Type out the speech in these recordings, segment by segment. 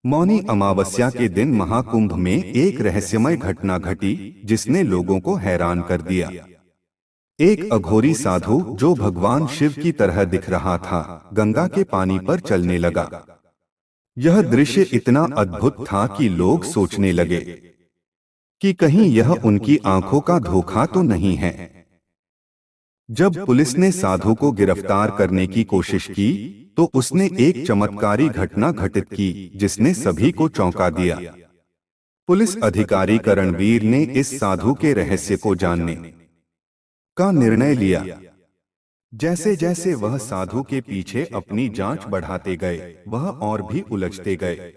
मौनी अमावस्या के दिन महाकुंभ में एक रहस्यमय घटना घटी जिसने लोगों को हैरान कर दिया। एक अघोरी साधु जो भगवान शिव की तरह दिख रहा था, गंगा के पानी पर चलने लगा। यह दृश्य इतना अद्भुत था कि लोग सोचने लगे कि कहीं यह उनकी आंखों का धोखा तो नहीं है। जब पुलिस ने साधु को गिरफ्तार करने की कोशिश की तो उसने एक चमत्कारी घटना घटित की जिसने सभी को चौंका दिया। पुलिस अधिकारी करणवीर ने इस साधु के रहस्य को जानने का निर्णय लिया। जैसे जैसे वह साधु के पीछे अपनी जांच बढ़ाते गए, वह और भी उलझते गए।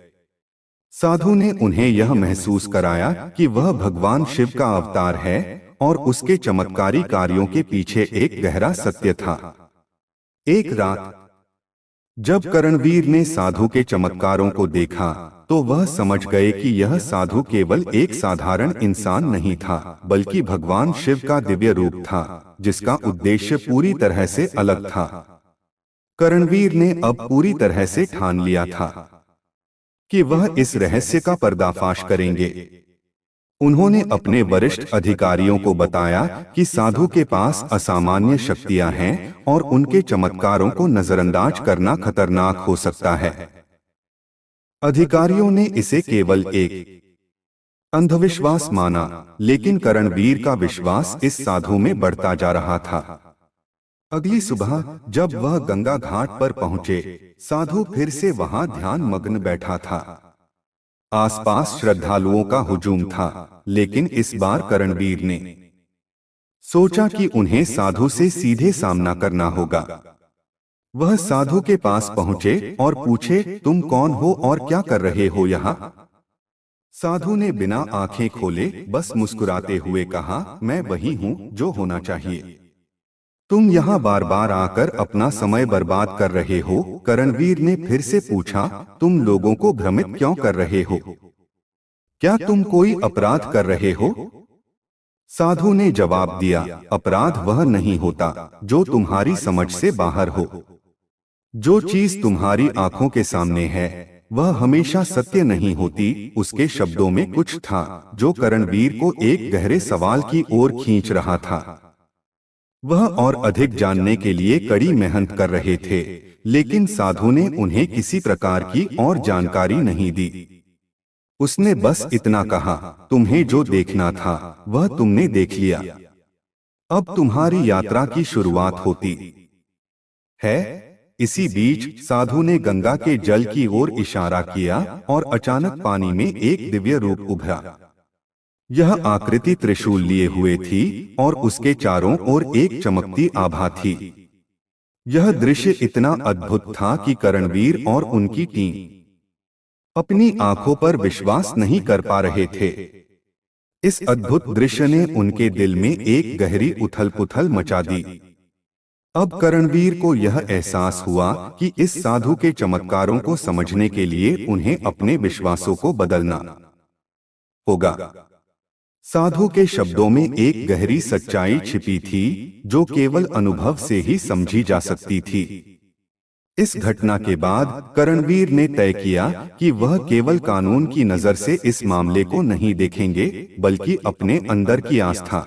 साधु ने उन्हें यह महसूस कराया कि वह भगवान शिव का अवतार है और उसके चमत्कारी कार्यों के पीछे एक गहरा सत्य था। एक रात जब करणवीर ने साधु के चमत्कारों को देखा तो वह समझ गए कि यह साधु केवल एक साधारण इंसान नहीं था, बल्कि भगवान शिव का दिव्य रूप था, जिसका उद्देश्य पूरी तरह से अलग था। करणवीर ने अब पूरी तरह से ठान लिया था कि वह इस रहस्य का पर्दाफाश करेंगे। उन्होंने अपने वरिष्ठ अधिकारियों को बताया कि साधु के पास असामान्य शक्तियां हैं और उनके चमत्कारों को नजरअंदाज करना खतरनाक हो सकता है। अधिकारियों ने इसे केवल एक अंधविश्वास माना, लेकिन करणवीर का विश्वास इस साधु में बढ़ता जा रहा था। अगली सुबह जब वह गंगा घाट पर पहुंचे, साधु फिर से वहां ध्यान मग्न बैठा था। आसपास श्रद्धालुओं का हुजूम था, लेकिन इस बार करणवीर ने सोचा कि उन्हें साधु से सीधे सामना करना होगा। वह साधु के पास पहुंचे और पूछे, तुम कौन हो और क्या कर रहे हो यहाँ? साधु ने बिना आंखें खोले बस मुस्कुराते हुए कहा, मैं वही हूँ जो होना चाहिए। तुम यहाँ बार बार आकर अपना समय बर्बाद कर रहे हो। करणवीर ने फिर से पूछा, तुम लोगों को भ्रमित क्यों कर रहे हो? क्या तुम कोई अपराध कर रहे हो? साधु ने जवाब दिया, अपराध वह नहीं होता जो तुम्हारी समझ से बाहर हो। जो चीज तुम्हारी आंखों के सामने है वह हमेशा सत्य नहीं होती। उसके शब्दों में कुछ था जो करणवीर को एक गहरे सवाल की ओर खींच रहा था। वह और अधिक जानने के लिए कड़ी मेहनत कर रहे थे, लेकिन साधु ने उन्हें किसी प्रकार की और जानकारी नहीं दी। उसने बस इतना कहा, तुम्हें जो देखना था वह तुमने देख लिया। अब तुम्हारी यात्रा की शुरुआत होती है। इसी बीच साधु ने गंगा के जल की ओर इशारा किया और अचानक पानी में एक दिव्य रूप उभरा। यह आकृति त्रिशूल लिए हुए थी और उसके चारों ओर एक चमकती आभा थी। यह दृश्य इतना अद्भुत था कि करणवीर और उनकी टीम अपनी आंखों पर विश्वास नहीं कर पा रहे थे। इस अद्भुत दृश्य ने उनके दिल में एक गहरी उथल-पुथल मचा दी। अब करणवीर को यह एहसास हुआ कि इस साधु के चमत्कारों को समझने के लिए उन्हें अपने विश्वासों को बदलना होगा। साधु के शब्दों में एक गहरी सच्चाई छिपी थी जो केवल अनुभव से ही समझी जा सकती थी। इस घटना के बाद करणवीर ने तय किया कि वह केवल कानून की नजर से इस मामले को नहीं देखेंगे, बल्कि अपने अंदर की आस्था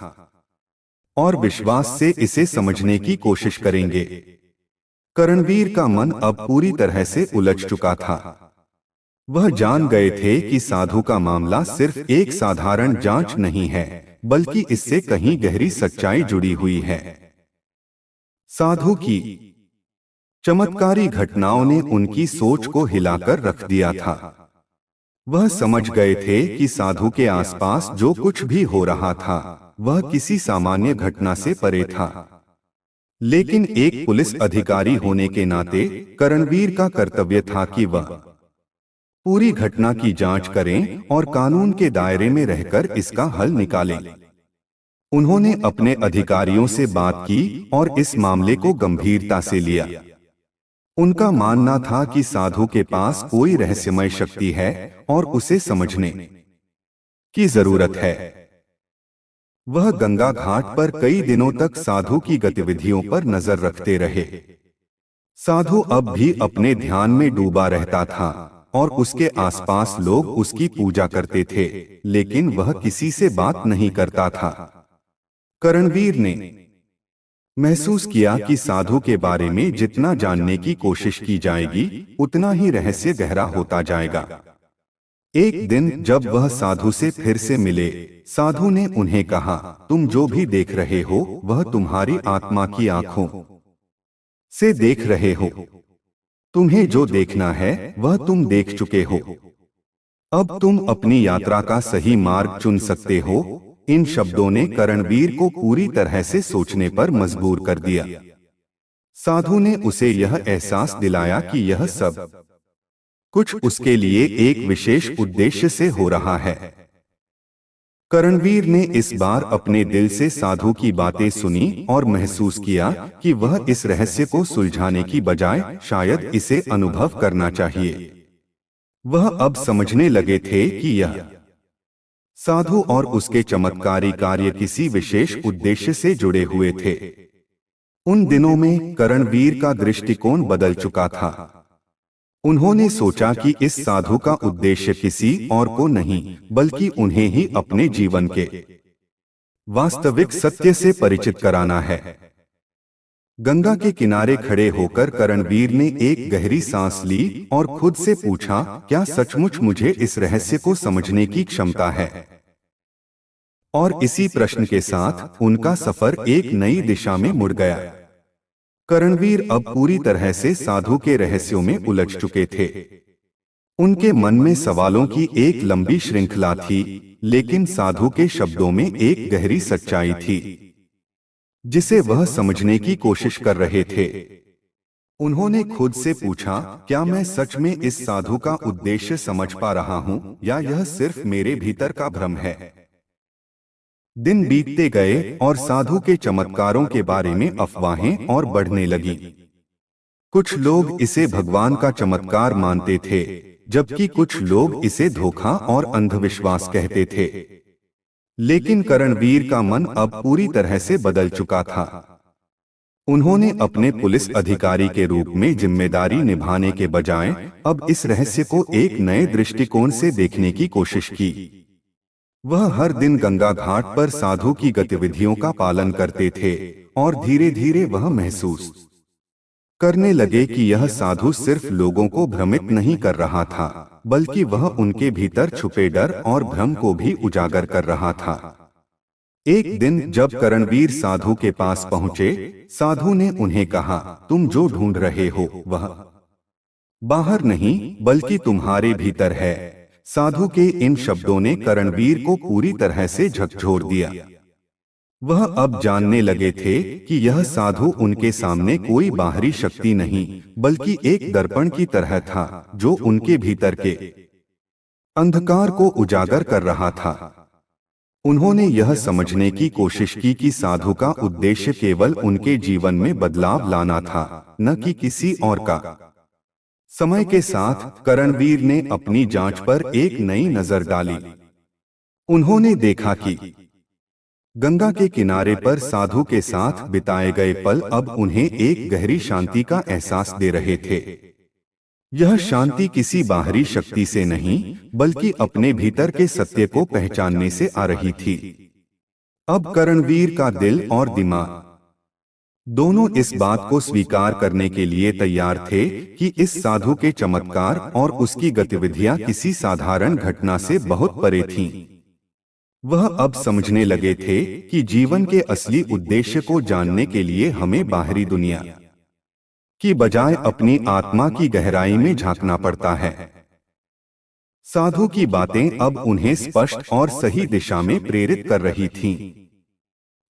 और विश्वास से इसे समझने की कोशिश करेंगे। करणवीर का मन अब पूरी तरह से उलझ चुका था। वह जान गए थे कि साधु का मामला सिर्फ एक साधारण जांच नहीं है, बल्कि इससे कहीं गहरी सच्चाई जुड़ी हुई है। साधु की चमत्कारी घटनाओं ने उनकी सोच को हिलाकर रख दिया था। वह समझ गए थे कि साधु के आसपास जो कुछ भी हो रहा था वह किसी सामान्य घटना से परे था। लेकिन एक पुलिस अधिकारी होने के नाते करणवीर का कर्तव्य था कि वह पूरी घटना की जांच करें और कानून के दायरे में रहकर इसका हल निकालें। उन्होंने अपने अधिकारियों से बात की और इस मामले को गंभीरता से लिया। उनका मानना था कि साधु के पास कोई रहस्यमय शक्ति है और उसे समझने की जरूरत है। वह गंगा घाट पर कई दिनों तक साधु की गतिविधियों पर नजर रखते रहे। साधु अब भी अपने ध्यान में डूबा रहता था, और उसके आसपास लोग उसकी पूजा करते थे, लेकिन वह किसी से बात नहीं करता था। करणवीर ने महसूस किया कि साधु के बारे में जितना जानने की कोशिश की जाएगी, उतना ही रहस्य गहरा होता जाएगा। एक दिन जब वह साधु से फिर से मिले, साधु ने उन्हें कहा, तुम जो भी देख रहे हो वह तुम्हारी आत्मा की आंखों से देख रहे हो। तुम्हें जो देखना है वह तुम देख चुके हो। अब तुम अपनी यात्रा का सही मार्ग चुन सकते हो। इन शब्दों ने करणवीर को पूरी तरह से सोचने पर मजबूर कर दिया। साधु ने उसे यह एहसास दिलाया कि यह सब कुछ उसके लिए एक विशेष उद्देश्य से हो रहा है। करणवीर ने इस बार अपने दिल से साधु की बातें सुनी और महसूस किया कि वह इस रहस्य को सुलझाने की बजाय शायद इसे अनुभव करना चाहिए। वह अब समझने लगे थे कि यह साधु और उसके चमत्कारी कार्य किसी विशेष उद्देश्य से जुड़े हुए थे। उन दिनों में करणवीर का दृष्टिकोण बदल चुका था। उन्होंने सोचा कि इस साधु का उद्देश्य किसी और को नहीं, बल्कि उन्हें ही अपने जीवन के वास्तविक सत्य से परिचित कराना है। गंगा के किनारे खड़े होकर करणवीर ने एक गहरी सांस ली और खुद से पूछा, क्या सचमुच मुझे इस रहस्य को समझने की क्षमता है? और इसी प्रश्न के साथ उनका सफर एक नई दिशा में मुड़ गया। करणवीर अब पूरी तरह से साधु के रहस्यों में उलझ चुके थे। उनके मन में सवालों की एक लंबी श्रृंखला थी, लेकिन साधु के शब्दों में एक गहरी सच्चाई थी जिसे वह समझने की कोशिश कर रहे थे। उन्होंने खुद से पूछा, क्या मैं सच में इस साधु का उद्देश्य समझ पा रहा हूं, या यह सिर्फ मेरे भीतर का भ्रम है? दिन बीतते गए और साधु के चमत्कारों के बारे में अफवाहें और बढ़ने लगी। कुछ लोग इसे भगवान का चमत्कार मानते थे, जबकि कुछ लोग इसे धोखा और अंधविश्वास कहते थे। लेकिन करणवीर का मन अब पूरी तरह से बदल चुका था। उन्होंने अपने पुलिस अधिकारी के रूप में जिम्मेदारी निभाने के बजाय अब इस रहस्य को एक नए दृष्टिकोण से देखने की कोशिश की। वह हर दिन गंगा घाट पर साधु की गतिविधियों का पालन करते थे और धीरे धीरे वह महसूस करने लगे कि यह साधु सिर्फ लोगों को भ्रमित नहीं कर रहा था, बल्कि वह उनके भीतर छुपे डर और भ्रम को भी उजागर कर रहा था। एक दिन जब करणवीर साधु के पास पहुंचे, साधु ने उन्हें कहा, तुम जो ढूंढ रहे हो वह बाहर नहीं बल्कि तुम्हारे भीतर है। साधु के इन शब्दों ने करणवीर को पूरी तरह से झकझोर दिया। वह अब जानने लगे थे कि यह साधु उनके सामने कोई बाहरी शक्ति नहीं, बल्कि एक दर्पण की तरह था जो उनके भीतर के अंधकार को उजागर कर रहा था। उन्होंने यह समझने की कोशिश की कि साधु का उद्देश्य केवल उनके जीवन में बदलाव लाना था, न कि किसी और का। समय के साथ करणवीर ने अपनी जांच पर एक नई नजर डाली। उन्होंने देखा कि गंगा के किनारे पर साधु के साथ बिताए गए पल अब उन्हें एक गहरी शांति का एहसास दे रहे थे। यह शांति किसी बाहरी शक्ति से नहीं, बल्कि अपने भीतर के सत्य को पहचानने से आ रही थी। अब करणवीर का दिल और दिमाग दोनों इस बात को स्वीकार करने के लिए तैयार थे कि इस साधु के चमत्कार और उसकी गतिविधियां किसी साधारण घटना से बहुत परे थीं। वह अब समझने लगे थे कि जीवन के असली उद्देश्य को जानने के लिए हमें बाहरी दुनिया की बजाय अपनी आत्मा की गहराई में झांकना पड़ता है। साधु की बातें अब उन्हें स्पष्ट और सही दिशा में प्रेरित कर रही थीं।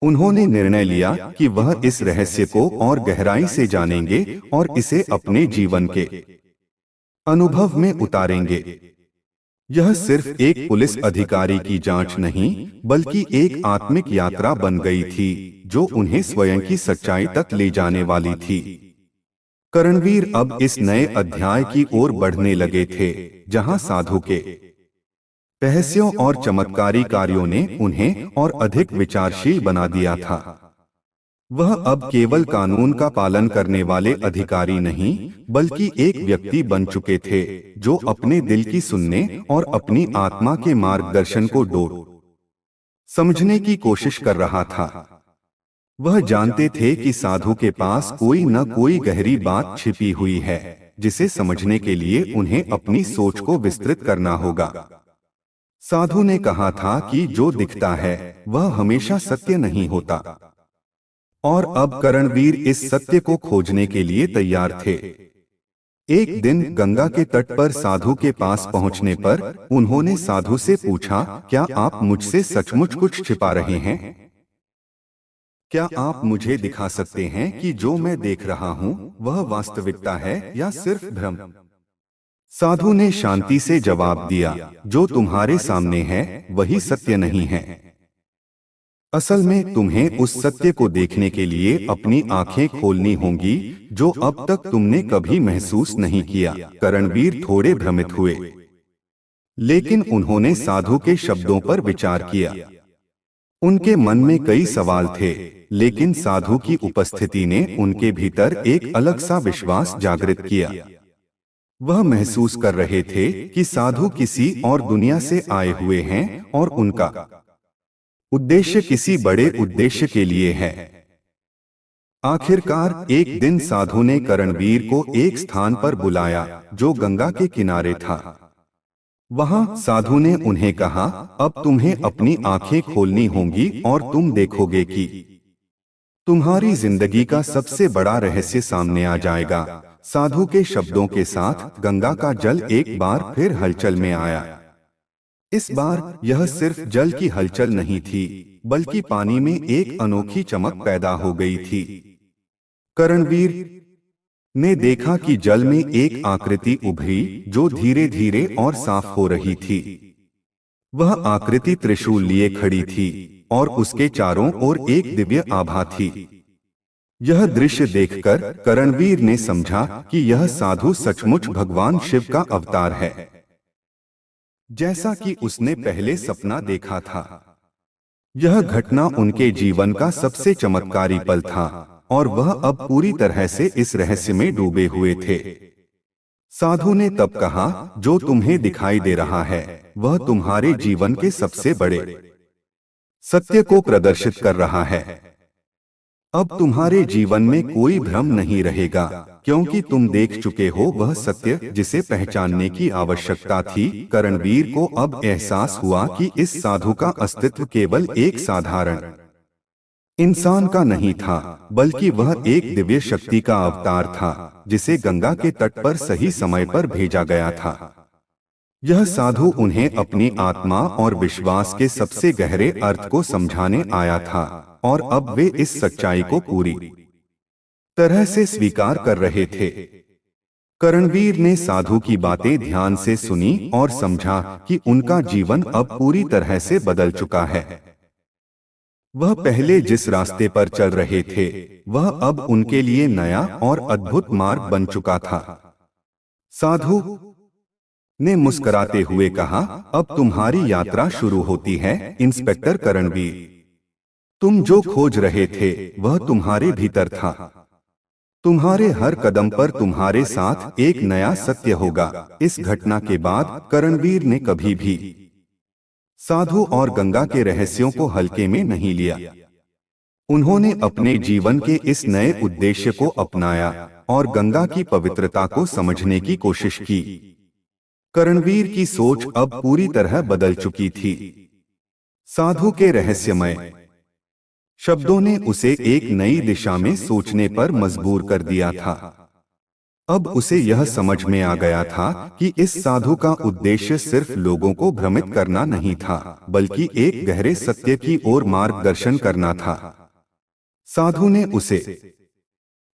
उन्होंने निर्णय लिया कि वह इस रहस्य को और गहराई से जानेंगे और इसे अपने जीवन के अनुभव में उतारेंगे। यह सिर्फ एक पुलिस अधिकारी की जांच नहीं, बल्कि एक आत्मिक यात्रा बन गई थी जो उन्हें स्वयं की सच्चाई तक ले जाने वाली थी। करणवीर अब इस नए अध्याय की ओर बढ़ने लगे थे, जहां साधु के रहस्यों और चमत्कारी कार्यों ने उन्हें और अधिक विचारशील बना दिया था। वह अब केवल कानून का पालन करने वाले अधिकारी नहीं, बल्कि एक व्यक्ति बन चुके थे जो अपने दिल की सुनने और अपनी आत्मा के मार्गदर्शन को समझने की कोशिश कर रहा था। वह जानते थे कि साधु के पास कोई न कोई गहरी बात छिपी हुई है, जिसे समझने के लिए उन्हें अपनी सोच को विस्तृत करना होगा। साधु ने कहा था कि जो दिखता है वह हमेशा सत्य नहीं होता, और अब करणवीर इस सत्य को खोजने के लिए तैयार थे। एक दिन गंगा के तट पर साधु के पास पहुंचने पर उन्होंने साधु से पूछा, क्या आप मुझसे सचमुच कुछ छिपा रहे हैं? क्या आप मुझे दिखा सकते हैं कि जो मैं देख रहा हूं वह वास्तविकता है या सिर्फ भ्रम? साधु ने शांति से जवाब दिया, जो तुम्हारे सामने है वही सत्य नहीं है। असल में तुम्हें उस सत्य को देखने के लिए अपनी आंखें खोलनी होंगी जो अब तक तुमने कभी महसूस नहीं किया। करणवीर थोड़े भ्रमित हुए, लेकिन उन्होंने साधु के शब्दों पर विचार किया। उनके मन में कई सवाल थे, लेकिन साधु की उपस्थिति ने उनके भीतर एक अलग सा विश्वास जागृत किया। वह महसूस कर रहे थे कि साधु किसी और दुनिया से आए हुए हैं और उनका उद्देश्य किसी बड़े उद्देश्य के लिए है। आखिरकार एक दिन साधु ने करणवीर को एक स्थान पर बुलाया जो गंगा के किनारे था। वहां साधु ने उन्हें कहा, अब तुम्हें अपनी आंखें खोलनी होंगी और तुम देखोगे कि तुम्हारी जिंदगी का सबसे बड़ा रहस्य सामने आ जाएगा। साधु के शब्दों के साथ गंगा का जल एक बार फिर हलचल में आया। इस बार यह सिर्फ जल की हलचल नहीं थी, बल्कि पानी में एक अनोखी चमक पैदा हो गई थी। करणवीर ने देखा कि जल में एक आकृति उभरी जो धीरे धीरे और साफ हो रही थी। वह आकृति त्रिशूल लिए खड़ी थी और उसके चारों ओर एक दिव्य आभा थी। यह दृश्य देखकर करणवीर ने समझा कि यह साधु सचमुच भगवान शिव का अवतार है, जैसा कि उसने पहले सपना देखा था। यह घटना उनके जीवन का सबसे चमत्कारी पल था और वह अब पूरी तरह से इस रहस्य में डूबे हुए थे। साधु ने तब कहा, जो तुम्हें दिखाई दे रहा है वह तुम्हारे जीवन के सबसे बड़े सत्य को प्रदर्शित कर रहा है। अब तुम्हारे जीवन में कोई भ्रम नहीं रहेगा, क्योंकि तुम देख चुके हो वह सत्य जिसे पहचानने की आवश्यकता थी। करणवीर को अब एहसास हुआ कि इस साधु का अस्तित्व केवल एक साधारण इंसान का नहीं था, बल्कि वह एक दिव्य शक्ति का अवतार था, जिसे गंगा के तट पर सही समय पर भेजा गया था। यह साधु उन्हें अपनी आत्मा और विश्वास के सबसे गहरे अर्थ को समझाने आया था, और अब वे इस सच्चाई को पूरी तरह से स्वीकार कर रहे थे। करणवीर ने साधु की बातें ध्यान से सुनी और समझा कि उनका जीवन अब पूरी तरह से बदल चुका है। वह पहले जिस रास्ते पर चल रहे थे वह अब उनके लिए नया और अद्भुत मार्ग बन चुका था। साधु ने मुस्कुराते हुए कहा, अब तुम्हारी यात्रा शुरू होती है इंस्पेक्टर करणवीर। तुम जो खोज रहे थे वह तुम्हारे भीतर था। तुम्हारे हर कदम पर तुम्हारे साथ एक नया सत्य होगा। इस घटना के बाद करणवीर ने कभी भी साधु और गंगा के रहस्यों को हल्के में नहीं लिया। उन्होंने अपने जीवन के इस नए उद्देश्य को अपनाया और गंगा की पवित्रता को समझने की कोशिश की। करणवीर की सोच अब पूरी तरह बदल चुकी थी। साधु के रहस्यमय शब्दों ने उसे एक नई दिशा में सोचने पर मजबूर कर दिया था। अब उसे यह समझ में आ गया था कि इस साधु का उद्देश्य सिर्फ लोगों को भ्रमित करना नहीं था, बल्कि एक गहरे सत्य की ओर मार्गदर्शन करना था। साधु ने उसे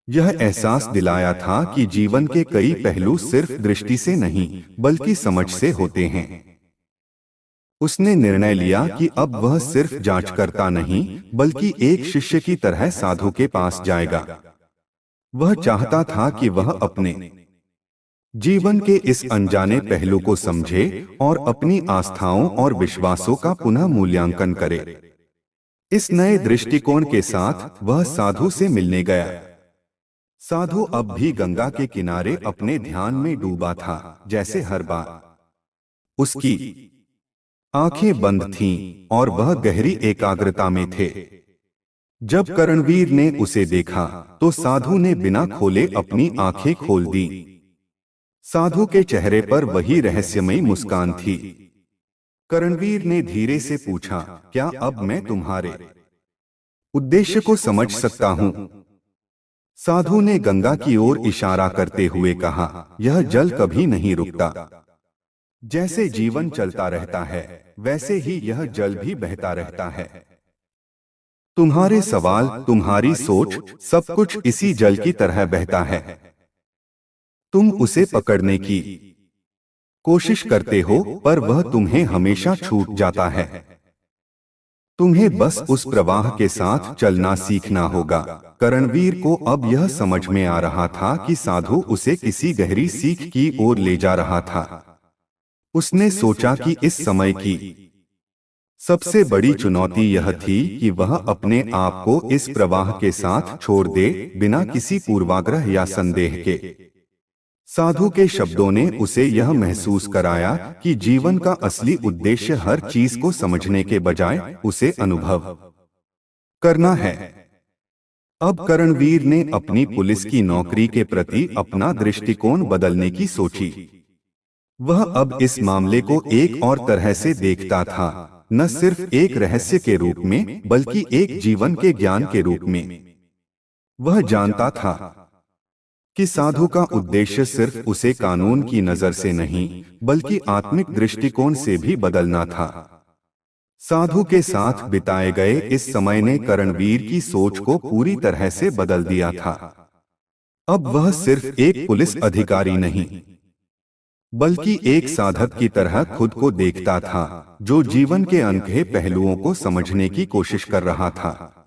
यह एहसास दिलाया था कि जीवन के कई पहलू सिर्फ दृष्टि से नहीं, बल्कि समझ से होते हैं। उसने निर्णय लिया कि अब वह सिर्फ जांच करता नहीं, बल्कि एक शिष्य की तरह साधु के पास जाएगा। वह चाहता था कि वह अपने जीवन के इस अनजाने पहलू को समझे और अपनी आस्थाओं और विश्वासों का पुनः मूल्यांकन करे। इस नए दृष्टिकोण के साथ वह साधु से मिलने गया। साधु अब भी गंगा के किनारे अपने ध्यान में डूबा था, जैसे हर बार उसकी आंखें बंद थीं और वह गहरी एकाग्रता में थे। जब करणवीर ने उसे देखा तो साधु ने बिना खोले अपनी आंखें खोल दी। साधु के चेहरे पर वही रहस्यमयी मुस्कान थी। करणवीर ने धीरे से पूछा, क्या अब मैं तुम्हारे उद्देश्य को समझ सकता हूं? साधु ने गंगा की ओर इशारा करते हुए कहा, यह जल कभी नहीं रुकता। जैसे जीवन चलता रहता है, वैसे ही यह जल भी बहता रहता है। तुम्हारे सवाल, तुम्हारी सोच, सब कुछ इसी जल की तरह बहता है। तुम उसे पकड़ने की कोशिश करते हो, पर वह तुम्हें हमेशा छूट जाता है। तुम्हें बस उस प्रवाह के साथ चलना सीखना होगा। करणवीर को अब यह समझ में आ रहा था कि साधु उसे किसी गहरी सीख की ओर ले जा रहा था। उसने सोचा कि इस समय की सबसे बड़ी चुनौती यह थी कि वह अपने आप को इस प्रवाह के साथ छोड़ दे, बिना किसी पूर्वाग्रह या संदेह के। साधु के शब्दों ने उसे यह महसूस कराया कि जीवन का असली उद्देश्य हर चीज को समझने के बजाय उसे अनुभव करना है। अब करणवीर ने अपनी पुलिस की नौकरी के प्रति अपना दृष्टिकोण बदलने की सोची। वह अब इस मामले को एक और तरह से देखता था, न सिर्फ एक रहस्य के रूप में, बल्कि एक जीवन के ज्ञान के रूप में। वह जानता था कि साधु का उद्देश्य सिर्फ उसे कानून की नजर से नहीं, बल्कि आत्मिक दृष्टिकोण से भी बदलना था। साधु के साथ बिताए गए इस समय ने करणवीर की सोच को पूरी तरह से बदल दिया था। अब वह सिर्फ एक पुलिस अधिकारी नहीं, बल्कि एक साधक की तरह खुद को देखता था, जो जीवन के अनकहे पहलुओं को समझने की कोशिश कर रहा था।